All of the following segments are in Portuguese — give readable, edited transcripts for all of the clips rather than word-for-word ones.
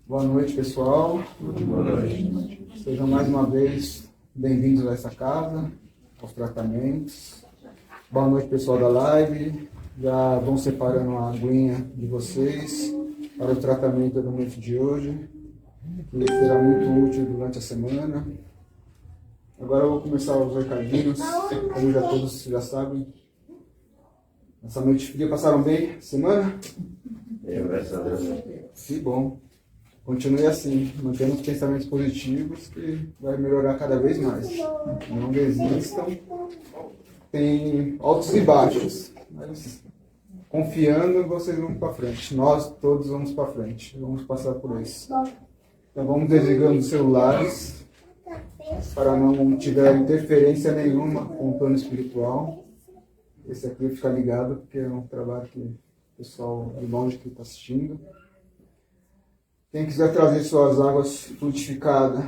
Boa noite, pessoal. Boa noite. Sejam mais uma vez bem-vindos a essa casa, aos tratamentos. Boa noite, pessoal da live. Já vão separando a aguinha de vocês para o tratamento da noite de hoje, que será muito útil durante a semana. Agora eu vou começar os recadinhos, como já todos já sabem. Essa noite fria, passaram bem a semana? Graças a Deus. Que bom. Continue assim, mantendo os pensamentos positivos, que vai melhorar cada vez mais. Não desistam. Tem altos e baixos, mas confiando, vocês vão para frente. Nós todos vamos para frente, vamos passar por isso. Então vamos desligando os celulares, para não tiver interferência nenhuma com o plano espiritual. Esse aqui fica ligado, porque é um trabalho que o pessoal de longe que está assistindo. Quem quiser trazer suas águas frutificadas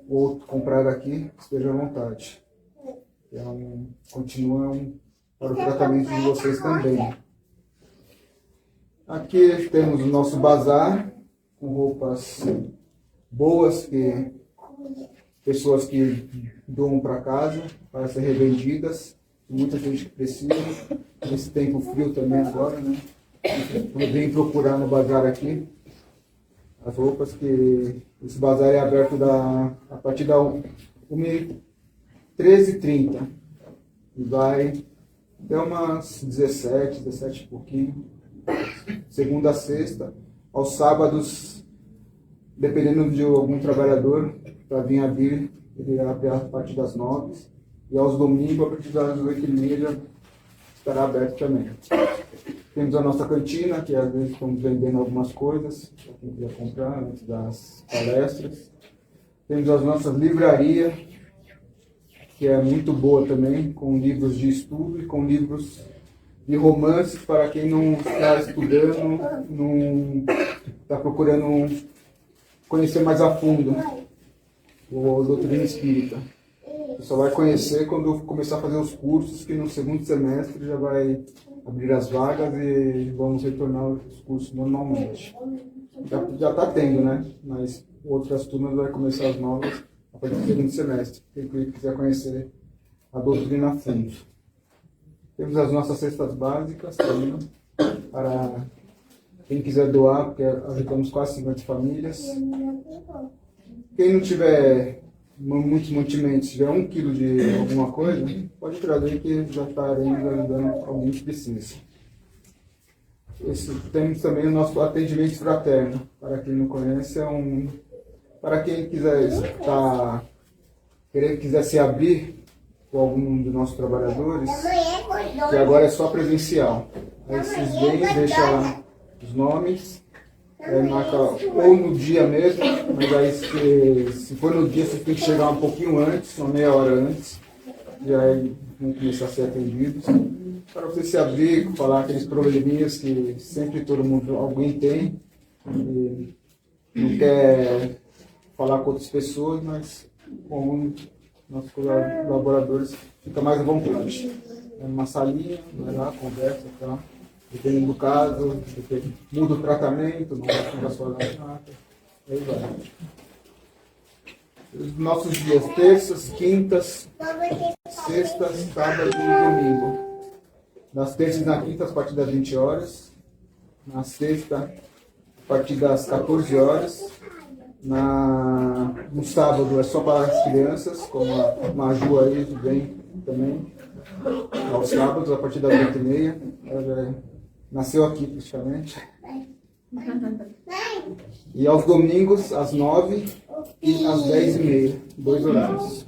ou comprar aqui, esteja à vontade. Continuam para o tratamento de vocês também. Aqui temos o nosso bazar, com roupas boas, que pessoas que doam para casa, para ser revendidas. Muita gente que precisa, nesse tempo frio também agora, né? Vem procurar no bazar aqui as roupas, que esse bazar é aberto a partir da 13h30 e vai até umas 17 e pouquinho, segunda a sexta. Aos sábados, dependendo de algum trabalhador para vir, ele abre a partir das 9h, e aos domingos, a partir das 8h30, já estará aberto também. Temos a nossa cantina, que às vezes estamos vendendo algumas coisas, para quem quiser comprar antes das palestras. Temos as nossas livrarias, que é muito boa também, com livros de estudo e com livros de romances para quem não está estudando, não está procurando conhecer mais a fundo o doutrina espírita. Você só vai conhecer quando começar a fazer os cursos, que no segundo semestre já vai abrir as vagas e vamos retornar os cursos normalmente. Já está tendo, né? Mas outras turmas vai começar as novas a partir do segundo semestre. Quem quiser conhecer a doutrina a fundo. Temos as nossas cestas básicas também, para quem quiser doar, porque ajudamos quase 50 famílias. Quem não tiver muitos mantimentos, se tiver 1 quilo de alguma coisa, pode trazer, que já estaremos ajudando alguém que precisa. Temos também o nosso atendimento fraterno. Para quem não conhece, para quem quiser se abrir com algum dos nossos trabalhadores, que agora é só presencial. Aí vocês vêm, deixam os nomes, marca ou no dia mesmo, mas aí se for no dia, você tem que chegar um pouquinho antes, uma meia hora antes, e aí vão começar a ser atendidos. Para você se abrir, falar aqueles probleminhas que sempre todo mundo, alguém tem, e não quer falar com outras pessoas, mas com nossos colaboradores fica mais à vontade. É uma salinha, vai lá, conversa, tá? Dependendo do caso, muda o tratamento, não fica só na data, aí vai. Os nossos dias, terças, quintas, sextas, sábados e domingo. Nas terças e na quinta, a partir das 20 horas. Na sexta, a partir das 14 horas. No sábado é só para as crianças, como a Maju aí vem também. Aos sábados, a partir das 8h30. Ela nasceu aqui praticamente. E aos domingos, às 9h e às 10h30, 2 horários.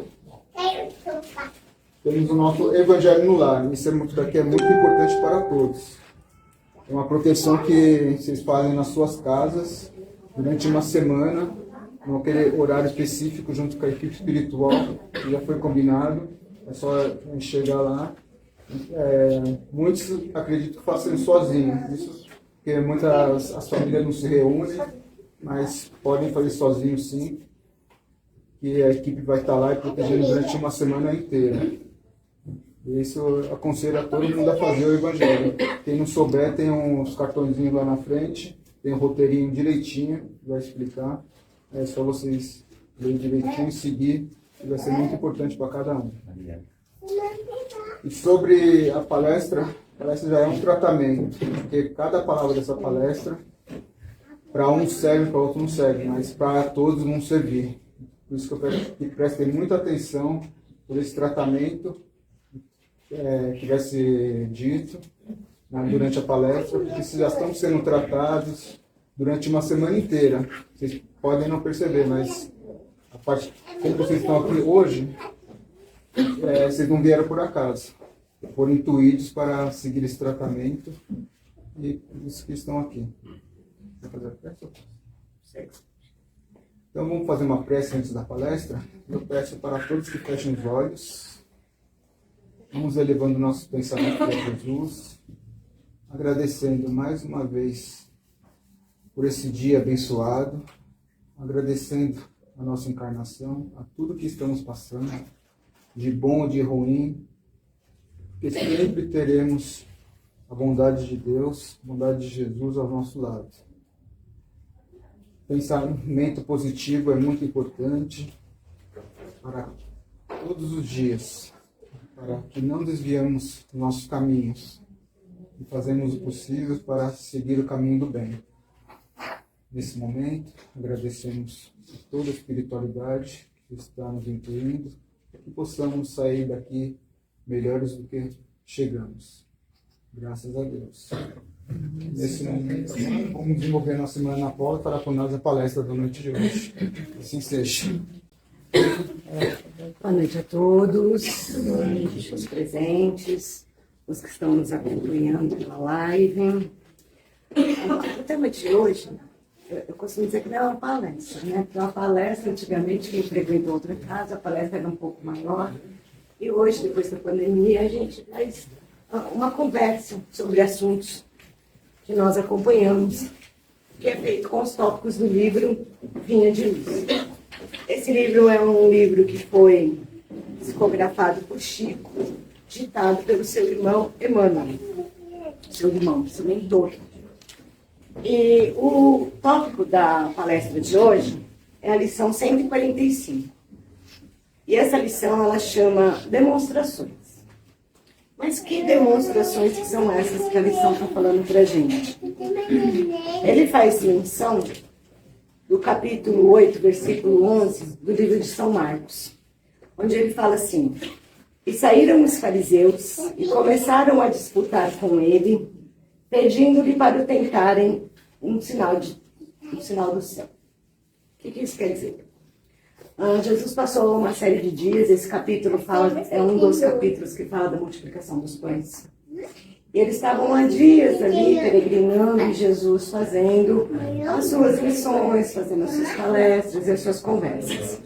Temos o nosso Evangelho no Lar. Isso daqui é muito importante para todos. É uma proteção que vocês fazem nas suas casas durante uma semana, naquele horário específico, junto com a equipe espiritual, que já foi combinado. É só chegar lá. Muitos acreditam que façam sozinhos. Isso porque muitas as famílias não se reúnem, mas podem fazer sozinhos sim. Que a equipe vai estar lá e protegendo durante uma semana inteira. Isso eu aconselho a todo mundo a fazer o Evangelho. Quem não souber, tem uns cartõezinhos lá na frente, tem um roteirinho direitinho, vai explicar. É só vocês lerem direitinho e seguir, que vai ser muito importante para cada um. E sobre a palestra já é um tratamento, porque cada palavra dessa palestra, para um serve, para outro não serve, mas para todos vão servir. Por isso que eu peço que prestem muita atenção por esse tratamento que vai ser dito durante a palestra, porque vocês já estão sendo tratados durante uma semana inteira. Vocês podem não perceber, mas como vocês estão aqui hoje, vocês não vieram por acaso. Foram intuídos para seguir esse tratamento e por isso que estão aqui. Vai fazer a prece? Então vamos fazer uma prece antes da palestra. Eu peço para todos que fechem os olhos. Vamos elevando nosso pensamento para Jesus, agradecendo mais uma vez por esse dia abençoado, agradecendo a nossa encarnação, a tudo que estamos passando, de bom ou de ruim, porque sempre teremos a bondade de Deus, a bondade de Jesus ao nosso lado. Pensamento positivo é muito importante para todos os dias, para que não desviamos nossos caminhos e fazemos o possível para seguir o caminho do bem. Nesse momento, agradecemos a toda a espiritualidade que está nos incluindo, para que possamos sair daqui melhores do que chegamos. Graças a Deus. Nesse momento, vamos desenvolver nossa semana na Paula para com nós a palestra da noite de hoje. Assim seja. Boa noite a todos, boa noite aos presentes, os que estão nos acompanhando pela live. O tema de hoje, eu costumo dizer que não é uma palestra, né? Porque uma palestra, antigamente, quem frequentou outra casa, a palestra era um pouco maior. E hoje, depois da pandemia, a gente faz uma conversa sobre assuntos que nós acompanhamos, que é feito com os tópicos do livro Vinha de Luz. Esse livro é um livro que foi psicografado por Chico, ditado pelo seu irmão Emmanuel, seu mentor. E o tópico da palestra de hoje é a lição 145. E essa lição, ela chama Demonstrações. Mas que demonstrações que são essas que a lição está falando para a gente? Ele faz menção do capítulo 8, versículo 11, do livro de São Marcos, onde ele fala assim: e saíram os fariseus e começaram a disputar com ele, pedindo-lhe para o tentarem um sinal do céu. O que isso quer dizer? Jesus passou uma série de dias, esse capítulo é um dos capítulos que fala da multiplicação dos pães. E eles estavam há dias ali peregrinando e Jesus fazendo as suas lições, fazendo as suas palestras e as suas conversas.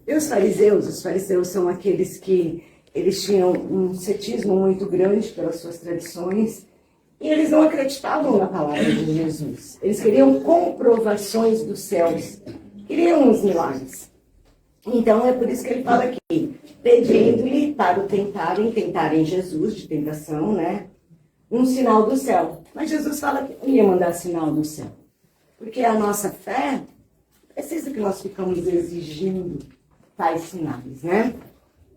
E os fariseus são aqueles que eles tinham um cetismo muito grande pelas suas tradições e eles não acreditavam na palavra de Jesus. Eles queriam comprovações dos céus, queriam os milagres. Então é por isso que ele fala aqui, pedindo-lhe para o tentarem Jesus, de tentação, né? Um sinal do céu. Mas Jesus fala que não ia mandar sinal do céu. Porque a nossa fé precisa que nós ficamos exigindo tais sinais, né?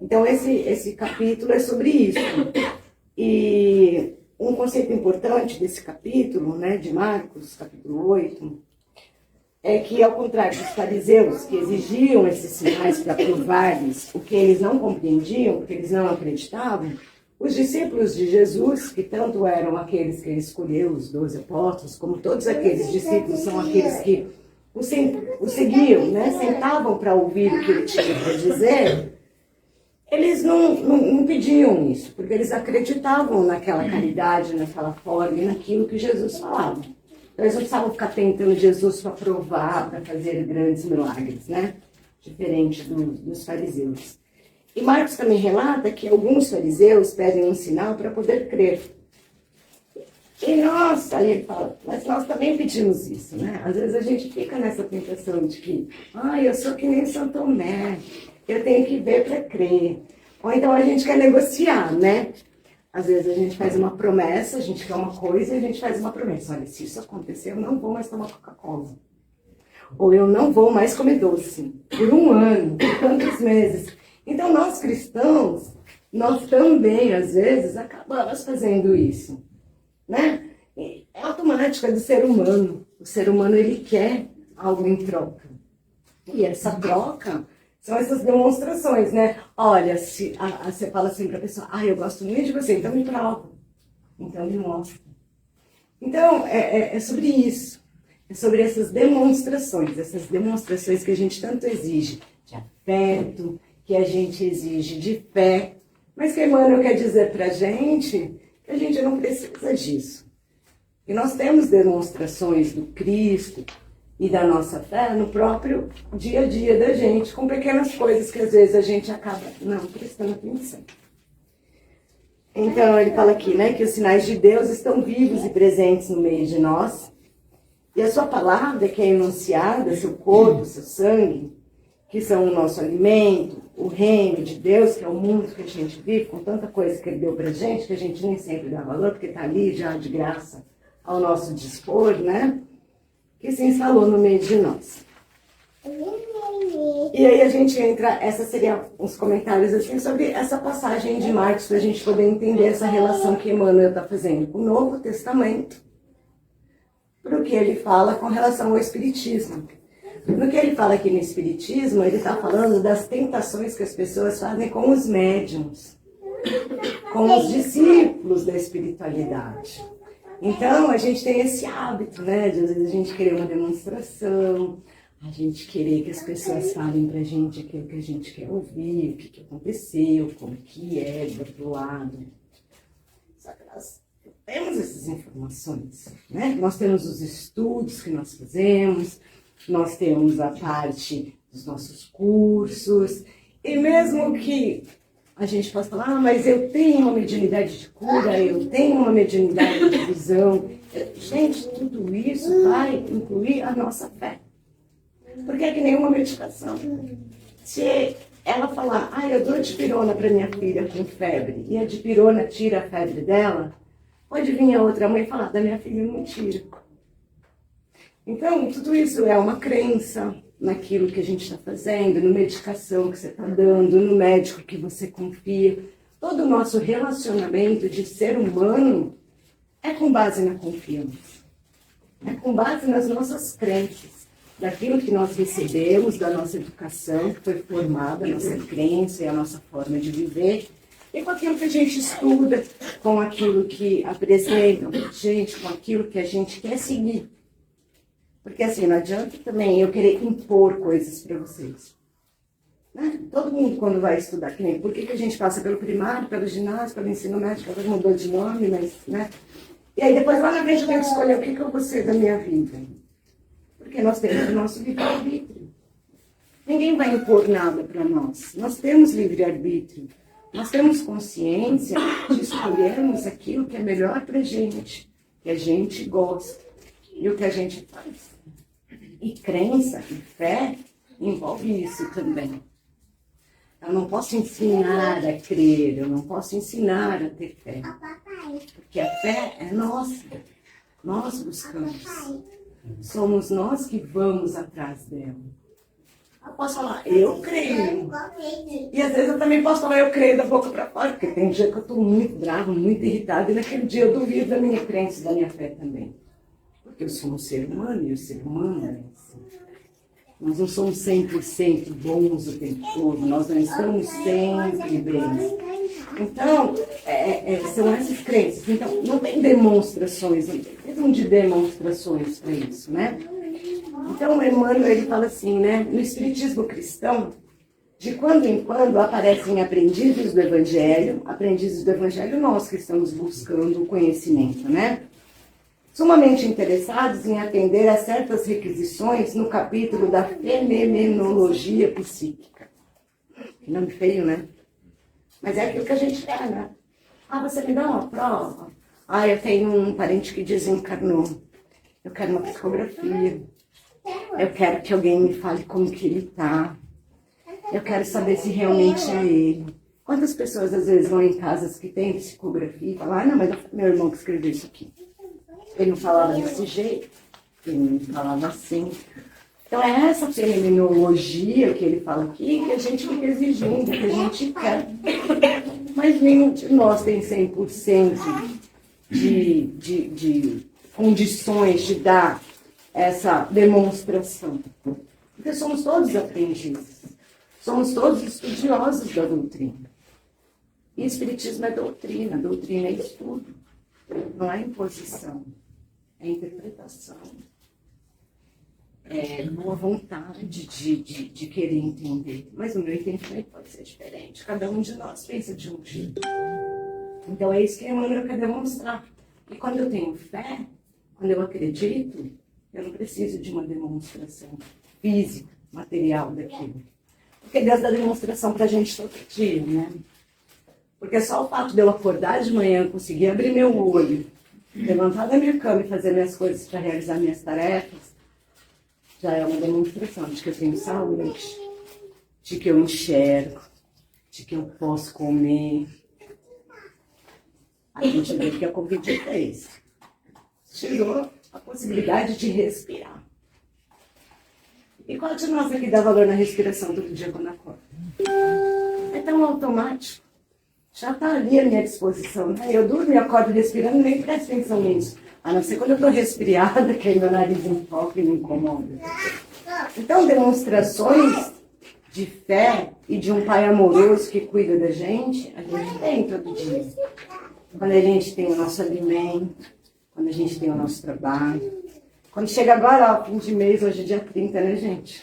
Então esse capítulo é sobre isso. E um conceito importante desse capítulo, né, de Marcos, capítulo 8, é que, ao contrário dos fariseus, que exigiam esses sinais para provar-lhes o que eles não compreendiam, porque eles não acreditavam, os discípulos de Jesus, que tanto eram aqueles que ele escolheu, os 12 apóstolos, como todos aqueles discípulos são aqueles que o seguiam, né? Sentavam para ouvir o que ele tinha para dizer, eles não pediam isso, porque eles acreditavam naquela caridade, naquela forma e naquilo que Jesus falava. Então, eles não precisavam ficar tentando Jesus para provar, para fazer grandes milagres, né? Diferente dos fariseus. E Marcos também relata que alguns fariseus pedem um sinal para poder crer. E nós, aí ele fala, mas nós também pedimos isso, né? Às vezes a gente fica nessa tentação de que, eu sou que nem São Tomé, eu tenho que ver para crer. Ou então a gente quer negociar, né? Às vezes a gente faz uma promessa, a gente quer uma coisa e a gente faz uma promessa. Olha, se isso acontecer, eu não vou mais tomar Coca-Cola. Ou eu não vou mais comer doce. Por um ano, por tantos meses. Então, nós cristãos, nós também, às vezes, acabamos fazendo isso. Né? É automático, é do ser humano. O ser humano, ele quer algo em troca. E essa troca são essas demonstrações, né? Olha, se você fala assim para a pessoa, eu gosto muito de você, então me prova. Então me mostra. Então, é sobre isso. É sobre essas demonstrações que a gente tanto exige de afeto, que a gente exige de fé, mas que Emmanuel quer dizer para a gente que a gente não precisa disso. E nós temos demonstrações do Cristo e da nossa fé no próprio dia a dia da gente, com pequenas coisas que às vezes a gente acaba não prestando atenção. Então ele fala aqui, né, que os sinais de Deus estão vivos e presentes no meio de nós, e a sua palavra que é enunciada, seu corpo, seu sangue, que são o nosso alimento, o reino de Deus, que é o mundo que a gente vive, com tanta coisa que ele deu pra gente, que a gente nem sempre dá valor, porque está ali já de graça ao nosso dispor, né? Que se instalou no meio de nós. E aí a gente entra, essa seria uns comentários assim sobre essa passagem de Marcos, para a gente poder entender essa relação que Emmanuel está fazendo com o Novo Testamento, para o que ele fala com relação ao Espiritismo. No que ele fala aqui no Espiritismo, ele está falando das tentações que as pessoas fazem com os médiuns, com os discípulos da espiritualidade. Então, a gente tem esse hábito, né, de às vezes a gente querer uma demonstração, a gente querer que as pessoas falem pra gente aquilo que a gente quer ouvir, o que aconteceu, como que é do outro lado. Só que nós temos essas informações, né? Nós temos os estudos que nós fazemos, nós temos a parte dos nossos cursos, e mesmo que a gente possa falar, mas eu tenho uma mediunidade de cura, eu tenho uma mediunidade de visão. Gente, tudo isso vai incluir a nossa fé. Porque é que nenhuma medicação. Se ela falar, eu dou dipirona para minha filha com febre, e a dipirona tira a febre dela, pode vir a outra mãe falar, da minha filha não tira. Então, tudo isso é uma crença naquilo que a gente está fazendo, na medicação que você está dando, no médico que você confia. Todo o nosso relacionamento de ser humano é com base na confiança. É com base nas nossas crenças, daquilo que nós recebemos, da nossa educação, que foi formada, a nossa crença e a nossa forma de viver, e com aquilo que a gente estuda, com aquilo que apresentam a gente, com aquilo que a gente quer seguir. Porque assim, não adianta também eu querer impor coisas para vocês. Né? Todo mundo quando vai estudar, que nem, por que a gente passa pelo primário, pelo ginásio, pelo ensino médio, agora mudou de nome, mas, né? E aí depois lá na frente eu tenho que escolher o que eu vou ser da minha vida. Porque nós temos o nosso livre-arbítrio. Ninguém vai impor nada para nós. Nós temos livre-arbítrio. Nós temos consciência de escolhermos aquilo que é melhor para a gente, que a gente gosta e o que a gente faz. E crença e fé envolve isso também. Eu não posso ensinar a crer, eu não posso ensinar a ter fé. Porque a fé é nossa. Nós buscamos. Somos nós que vamos atrás dela. Eu posso falar, eu creio. E às vezes eu também posso falar, eu creio da boca para fora, porque tem dia que eu estou muito brava, muito irritada, e naquele dia eu duvido da minha crença e da minha fé também. Porque eu sou um ser humano e o ser humano é assim. Nós não somos 100% bons o tempo todo, nós não estamos sempre bem. Então, são essas crenças. Então, não tem demonstrações, não tem de demonstrações para isso, né? Então, o Emmanuel, ele fala assim, né? No espiritismo cristão, de quando em quando aparecem aprendizes do Evangelho nós que estamos buscando o conhecimento, né? Sumamente interessados em atender a certas requisições no capítulo da fenomenologia psíquica. Que nome feio, né? Mas é aquilo que a gente quer, né? Você me dá uma prova? Eu tenho um parente que desencarnou. Eu quero uma psicografia. Eu quero que alguém me fale como que ele está. Eu quero saber se realmente é ele. Quantas pessoas às vezes vão em casas que tem psicografia e falam, ah, não, mas foi meu irmão que escreveu isso aqui. Ele não falava desse jeito, ele não falava assim. Então é essa terminologia que ele fala aqui que a gente fica exigindo, que a gente quer. Mas nenhum de nós tem 100% de condições de dar essa demonstração. Porque somos todos aprendizes, somos todos estudiosos da doutrina. E Espiritismo é doutrina é estudo, não é imposição, é interpretação, é boa vontade de querer entender. Mas o meu entendimento pode ser diferente, cada um de nós pensa de um jeito. Então é isso que a Emmanuel quer demonstrar. E quando eu tenho fé, quando eu acredito, eu não preciso de uma demonstração física, material daquilo. Porque Deus dá demonstração para a gente todo dia, né? Porque só o fato de eu acordar de manhã, conseguir abrir meu olho, levantar da minha cama e fazer minhas coisas para realizar minhas tarefas, já é uma demonstração de que eu tenho saúde, de que eu enxergo, de que eu posso comer. A gente vê que a Covid fez. Tirou a possibilidade de respirar. E qual de nós aqui dá valor na respiração todo dia quando acorda? É tão automático. Já está ali à minha disposição, né? Eu durmo e acordo respirando e nem presto atenção nisso. A não ser quando eu estou resfriada, que aí meu nariz enfoca e me incomoda. Então, demonstrações de fé e de um pai amoroso que cuida da gente, a gente tem todo dia. Quando a gente tem o nosso alimento, quando a gente tem o nosso trabalho. Quando chega agora, ó, fim de mês, hoje é dia 30, né, gente?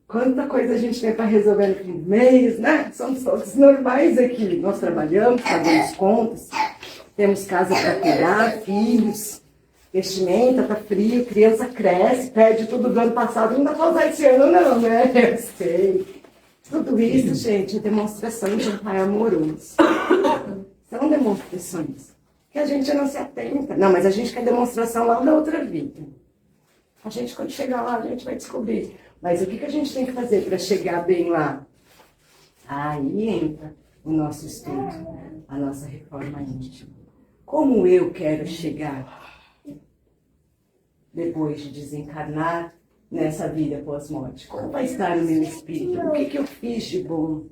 Quanta coisa a gente tem para resolver no fim do mês, né? Somos todos normais aqui. Nós trabalhamos, pagamos contas, temos casa para cuidar, filhos, vestimenta, tá frio, criança cresce, perde tudo do ano passado, não dá para usar esse ano não, né? Eu sei. Tudo isso, gente, é demonstração de um pai amoroso. São demonstrações que a gente não se atenta. Não, mas a gente quer demonstração lá da outra vida. A gente, quando chegar lá, a gente vai descobrir. Mas o que a gente tem que fazer para chegar bem lá? Aí entra o nosso estudo, a nossa reforma íntima. Como eu quero chegar depois de desencarnar nessa vida pós-morte? Como vai estar o meu espírito? O que eu fiz de bom?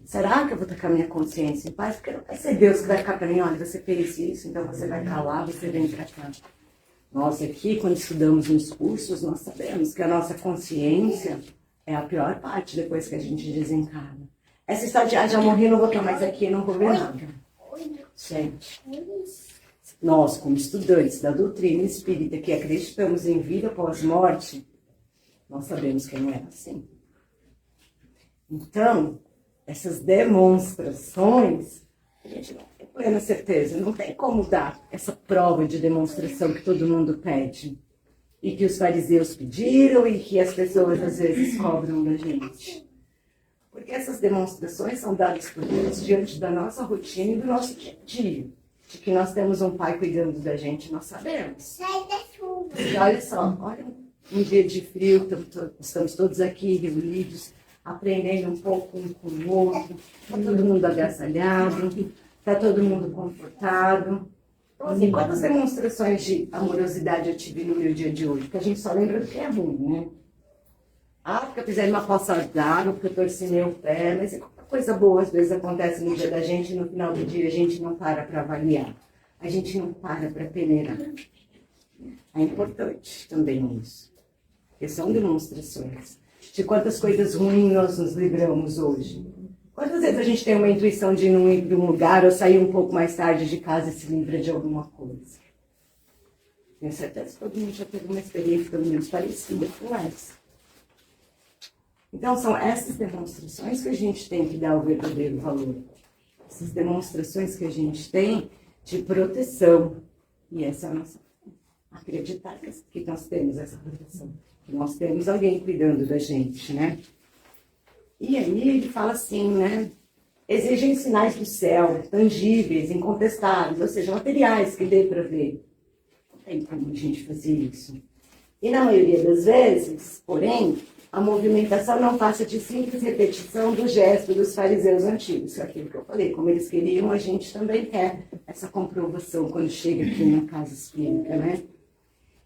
Será que eu vou estar com a minha consciência em paz? Porque não vai ser Deus que vai ficar para mim, olha, você fez isso, então você vai calar, você vem para cá. Nós aqui, quando estudamos nos cursos, nós sabemos que a nossa consciência é a pior parte depois que a gente desencarna. Essa história de, já morri, não vou estar mais aqui, não vou ver nada. Gente, nós, como estudantes da doutrina espírita, que acreditamos em vida pós-morte, nós sabemos que não é assim. Então, essas demonstrações, a gente não tem plena certeza, não tem como dar essa prova de demonstração que todo mundo pede. E que os fariseus pediram e que as pessoas às vezes cobram da gente. Porque essas demonstrações são dadas por Deus diante da nossa rotina e do nosso dia a dia. De que nós temos um pai cuidando da gente, nós sabemos. E olha só, olha um dia de frio, estamos todos aqui reunidos, aprendendo um pouco um com o outro, está todo mundo agasalhado, está todo mundo confortado. Então, assim, quantas demonstrações de amorosidade eu tive no meu dia de hoje? Porque a gente só lembra do que é ruim, né? Ah, porque eu fiz uma poça d'água, porque eu torci meu pé, mas qualquer coisa boa às vezes acontece no dia da gente e no final do dia a gente não para avaliar. A gente não para peneirar. É importante também isso. Porque são demonstrações de quantas coisas ruins nós nos livramos hoje. Quantas vezes a gente tem uma intuição de não ir para um lugar ou sair um pouco mais tarde de casa e se livra de alguma coisa? Tenho certeza que todo mundo já teve uma experiência pelo menos parecida com essa. Então são essas demonstrações que a gente tem que dar o verdadeiro valor. Essas demonstrações que a gente tem de proteção. E essa é a nossa fé. Acreditar que nós temos essa proteção. Que nós temos alguém cuidando da gente, né? E aí ele fala assim, né? Exigem sinais do céu, tangíveis, incontestáveis, ou seja, materiais que dê para ver. Não tem como a gente fazer isso. E na maioria das vezes, porém, a movimentação não passa de simples repetição do gesto dos fariseus antigos. Isso é aquilo que eu falei. Como eles queriam, a gente também quer essa comprovação quando chega aqui na casa espírita, né?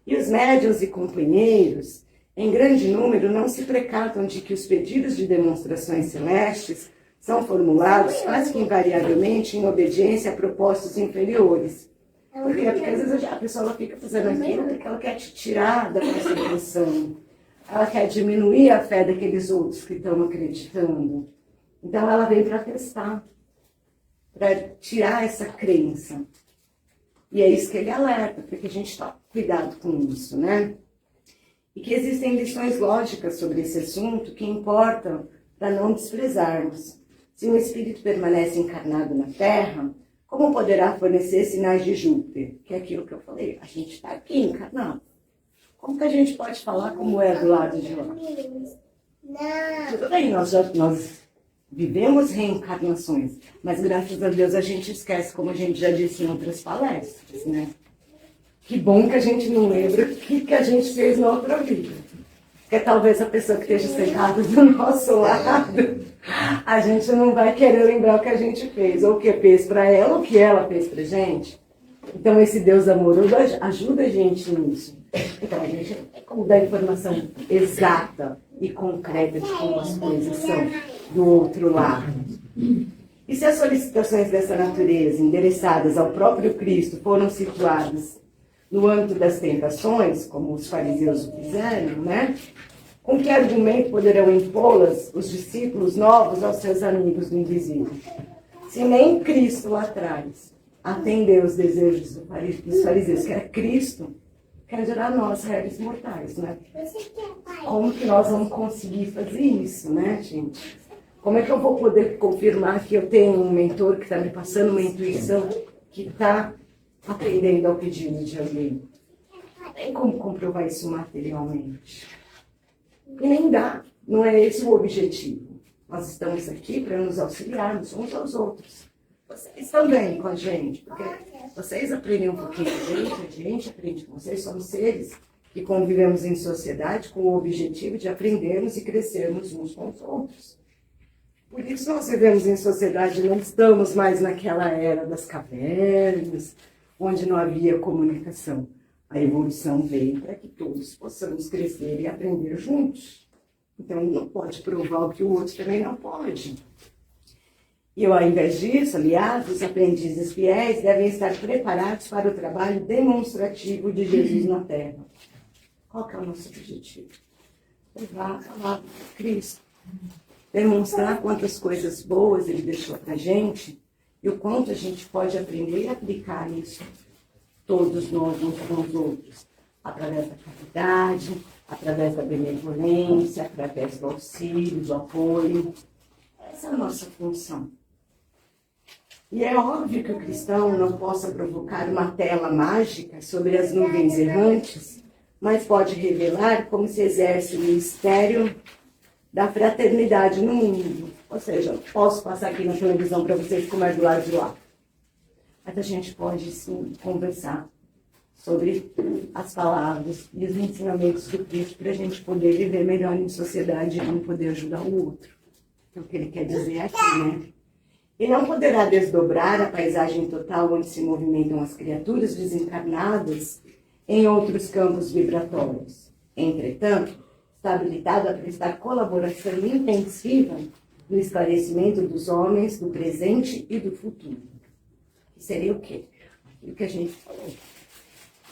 E os médiuns e companheiros, em grande número, não se precatam de que os pedidos de demonstrações celestes são formulados quase que invariavelmente em obediência a propósitos inferiores. Por quê? Porque às vezes a pessoa ela fica fazendo aquilo porque ela quer te tirar da concentração. Ela quer diminuir a fé daqueles outros que estão acreditando. Então ela vem para testar, para tirar essa crença. E é isso que ele alerta, porque a gente está cuidado com isso, né? E que existem lições lógicas sobre esse assunto que importam para não desprezarmos. Se um espírito permanece encarnado na Terra, como poderá fornecer sinais de Júpiter? Que é aquilo que eu falei, a gente está aqui encarnado. Como que a gente pode falar como é do lado de lá? Tudo bem, nós vivemos reencarnações, mas graças a Deus a gente esquece, como a gente já disse em outras palestras, né? Que bom que a gente não lembra o que a gente fez na outra vida. Porque talvez a pessoa que esteja sentada do nosso lado, a gente não vai querer lembrar o que a gente fez, ou o que fez para ela, ou o que ela fez para a gente. Então esse Deus amoroso ajuda a gente nisso. Então a gente não tem como dar informação exata e concreta de como as coisas são do outro lado. E se as solicitações dessa natureza, endereçadas ao próprio Cristo, foram situadas no âmbito das tentações, como os fariseus o fizeram, né? Com que argumento poderão impô-las os discípulos novos aos seus amigos do invisível? Se nem Cristo lá atrás atendeu os desejos dos fariseus, que era Cristo, quer gerar nós, réis mortais, né? Como que nós vamos conseguir fazer isso, né, gente? Como é que eu vou poder confirmar que eu tenho um mentor que está me passando uma intuição que está atendendo ao pedido de alguém? Não tem como comprovar isso materialmente. E nem dá. Não é esse o objetivo. Nós estamos aqui para nos auxiliarmos uns aos outros. Vocês também com a gente, porque vocês aprendem um pouquinho com a gente aprende com vocês. Somos seres que convivemos em sociedade com o objetivo de aprendermos e crescermos uns com os outros. Por isso nós vivemos em sociedade, não estamos mais naquela era das cavernas, onde não havia comunicação. A evolução veio para que todos possamos crescer e aprender juntos. Então, um não pode provar o que o outro também não pode. E ao invés disso, aliás, os aprendizes fiéis devem estar preparados para o trabalho demonstrativo de Jesus na Terra. Qual que é o nosso objetivo? Levar a palavra de Cristo. Demonstrar quantas coisas boas Ele deixou para a gente e o quanto a gente pode aprender e aplicar isso, todos nós uns com os outros, através da caridade, através da benevolência, através do auxílio, do apoio. Essa é a nossa função. E é óbvio que o cristão não possa provocar uma tela mágica sobre as nuvens errantes, mas pode revelar como se exerce o mistério da fraternidade no mundo. Ou seja, eu posso passar aqui na televisão para vocês como é do lado de lá. Mas a gente pode, sim, conversar sobre as palavras e os ensinamentos do Cristo para a gente poder viver melhor em sociedade e não poder ajudar o outro. É o que ele quer dizer aqui, né? E não poderá desdobrar a paisagem total onde se movimentam as criaturas desencarnadas em outros campos vibratórios. Entretanto, está habilitado a prestar colaboração intensiva no esclarecimento dos homens do presente e do futuro. Que seria o quê? Aquilo que a gente falou.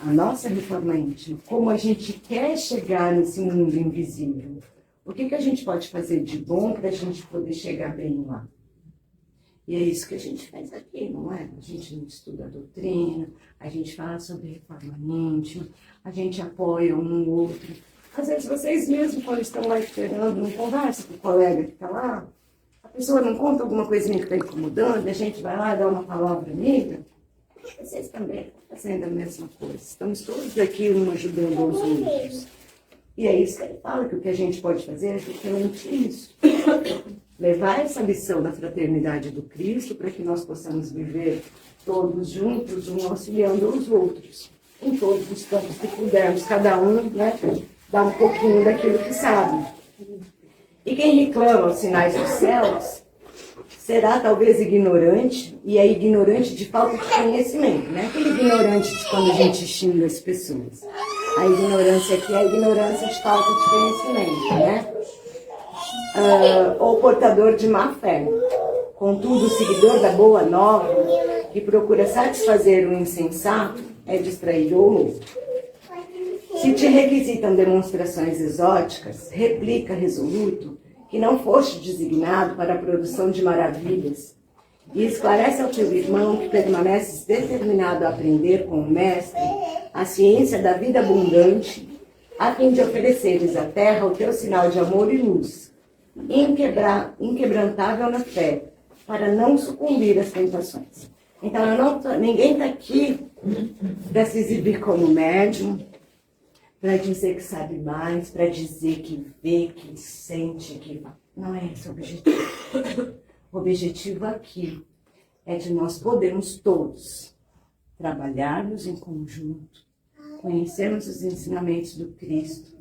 A nossa reforma íntima, como a gente quer chegar nesse mundo invisível. O que a gente pode fazer de bom para a gente poder chegar bem lá? E é isso que a gente faz aqui, não é? A gente não estuda a doutrina, a gente fala sobre reforma íntima, a gente apoia um ou outro. Às vezes vocês mesmos, quando estão lá esperando, não conversam com o colega que está lá, a pessoa não conta alguma coisinha que está incomodando, a gente vai lá dar uma palavra amiga. Vocês também estão fazendo a mesma coisa. Estamos todos aqui um ajudando aos outros. E é isso que ele fala, que o que a gente pode fazer é justamente isso. Levar essa lição da fraternidade do Cristo para que nós possamos viver todos juntos, um auxiliando os outros. Em todos os campos que pudermos, cada um, né, dar um pouquinho daquilo que sabe. E quem reclama os sinais dos céus será talvez ignorante, e é ignorante de falta de conhecimento, não é aquele ignorante de quando a gente xinga as pessoas. A ignorância aqui é a ignorância de falta de conhecimento, né? Ou portador de má fé. Contudo, o seguidor da boa nova, que procura satisfazer o insensato, é distraído ou louco. Se te requisitam demonstrações exóticas, replica resoluto que não foste designado para a produção de maravilhas, e esclarece ao teu irmão que permaneces determinado a aprender com o mestre a ciência da vida abundante, a fim de ofereceres à terra o teu sinal de amor e luz, inquebrantável na fé, para não sucumbir às tentações. Então, ninguém está aqui para se exibir como médium, para dizer que sabe mais, para dizer que vê, que sente, que... Não é esse o objetivo. O objetivo aqui é de nós podermos todos trabalharmos em conjunto, conhecermos os ensinamentos do Cristo,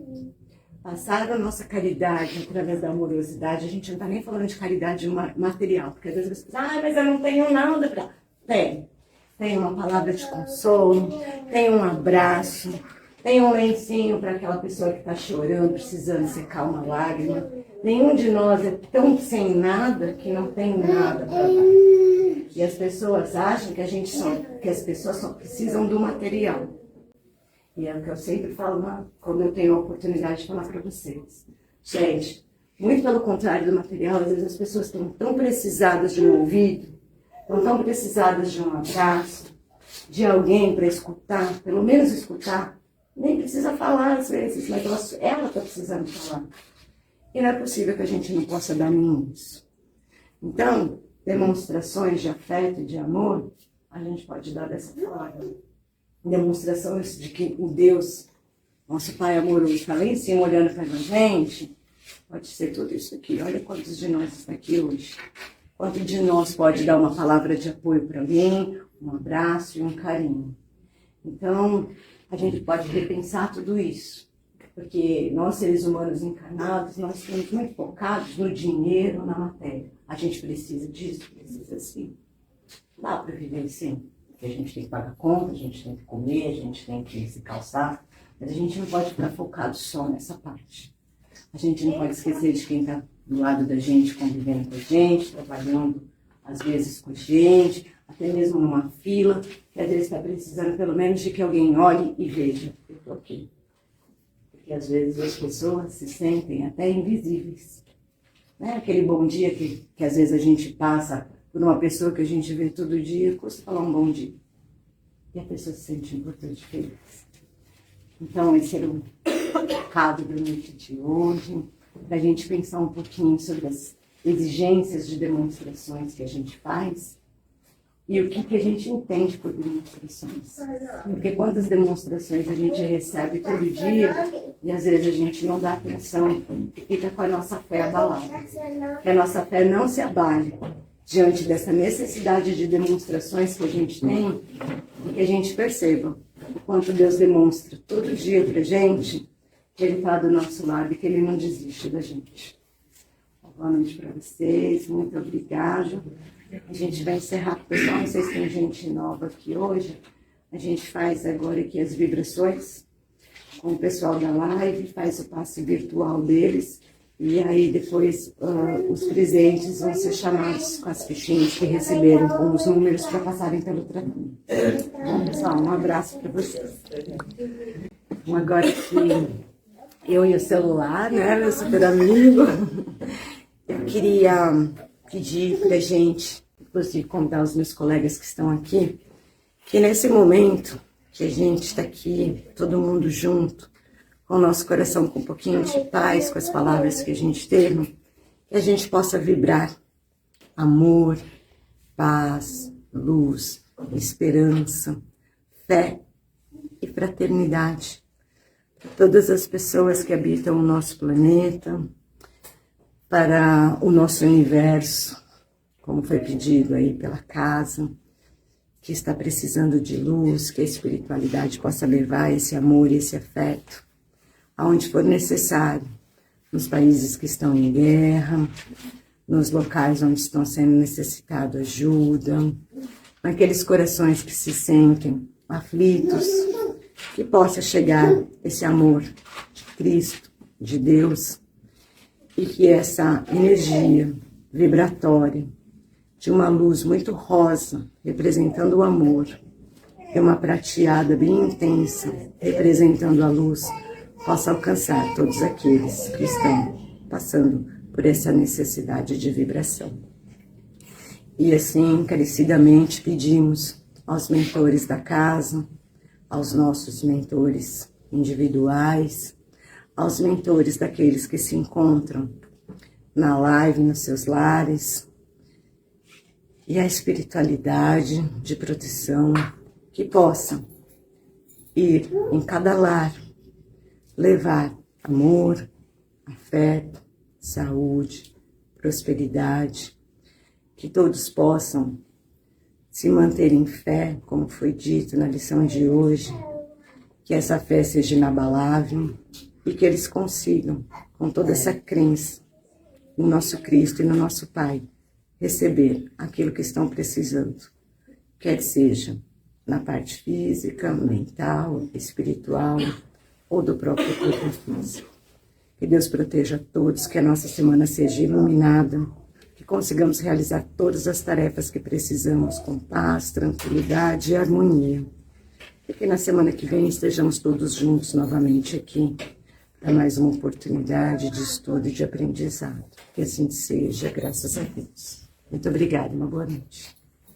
passar a nossa caridade através da amorosidade. A gente não está nem falando de caridade material, porque às vezes você diz, mas eu não tenho nada para... Tem uma palavra de consolo, tem um abraço, tem um lencinho para aquela pessoa que está chorando, precisando secar uma lágrima. Nenhum de nós é tão sem nada que não tem nada para dar. E as pessoas acham que as pessoas só precisam do material. E é o que eu sempre falo quando eu tenho a oportunidade de falar para vocês. Gente, muito pelo contrário do material, às vezes as pessoas estão tão precisadas de um ouvido, estão tão precisadas de um abraço, de alguém para escutar, pelo menos escutar. Nem precisa falar às vezes, mas ela está precisando falar. E não é possível que a gente não possa dar nenhum disso. Então, demonstrações de afeto e de amor, a gente pode dar dessa forma. Demonstrações de que o Deus, nosso Pai amoroso, está lá em cima olhando para a gente, pode ser tudo isso aqui. Olha quantos de nós estão aqui hoje. Quanto de nós pode dar uma palavra de apoio para alguém, um abraço e um carinho. Então, a gente pode repensar tudo isso. Porque nós, seres humanos encarnados, nós estamos muito focados no dinheiro, na matéria. A gente precisa disso, precisa sim. Dá para viver sim. Porque a gente tem que pagar conta, a gente tem que comer, a gente tem que se calçar. Mas a gente não pode ficar focado só nessa parte. A gente não pode esquecer de quem está do lado da gente, convivendo com a gente, trabalhando às vezes com a gente, até mesmo numa fila, que às vezes está precisando pelo menos de que alguém olhe e veja. Eu estou aqui. Porque às vezes as pessoas se sentem até invisíveis. Né? Aquele bom dia que às vezes a gente passa por uma pessoa que a gente vê todo dia, custa falar um bom dia. E a pessoa se sente importante e feliz. Então, esse era o recado da noite de hoje, para a gente pensar um pouquinho sobre as exigências de demonstrações que a gente faz e o que a gente entende por demonstrações. Porque quantas demonstrações a gente recebe todo dia e às vezes a gente não dá atenção e fica com a nossa fé abalada. Que a nossa fé não se abale diante dessa necessidade de demonstrações que a gente tem e que a gente perceba o quanto Deus demonstra todo dia pra gente que Ele está do nosso lado e que Ele não desiste da gente. Boa noite para vocês, muito obrigada. A gente vai encerrar, pessoal, não sei se tem gente nova aqui hoje. A gente faz agora aqui as vibrações com o pessoal da live, faz o passe virtual deles. E aí depois os presentes vão ser chamados com as fichinhas que receberam, com os números para passarem pelo tratamento. Bom, pessoal, um abraço para vocês. Bom, agora que eu e o celular, né, meu super amigo, eu queria pedir para a gente, inclusive convidar os meus colegas que estão aqui, que nesse momento que a gente está aqui, todo mundo junto, com o nosso coração com um pouquinho de paz, com as palavras que a gente teve, que a gente possa vibrar amor, paz, luz, esperança, fé e fraternidade para todas as pessoas que habitam o nosso planeta, para o nosso universo, como foi pedido aí pela casa, que está precisando de luz, que a espiritualidade possa levar esse amor e esse afeto aonde for necessário, nos países que estão em guerra, nos locais onde estão sendo necessitado ajuda, naqueles corações que se sentem aflitos, que possa chegar esse amor de Cristo, de Deus, e que essa energia vibratória de uma luz muito rosa, representando o amor, e uma prateada bem intensa, representando a luz, possa alcançar todos aqueles que estão passando por essa necessidade de vibração. E assim, encarecidamente, pedimos aos mentores da casa, aos nossos mentores individuais, aos mentores daqueles que se encontram na live, nos seus lares, e a espiritualidade de proteção que possa ir em cada lar, levar amor, afeto, saúde, prosperidade, que todos possam se manter em fé, como foi dito na lição de hoje, que essa fé seja inabalável e que eles consigam, com toda essa crença no nosso Cristo e no nosso Pai, receber aquilo que estão precisando, quer seja na parte física, mental, espiritual ou do próprio corpo físico. Que Deus proteja a todos, que a nossa semana seja iluminada, que consigamos realizar todas as tarefas que precisamos com paz, tranquilidade e harmonia. E que na semana que vem estejamos todos juntos novamente aqui, para mais uma oportunidade de estudo e de aprendizado. Que assim seja, graças a Deus. Muito obrigada, uma boa noite.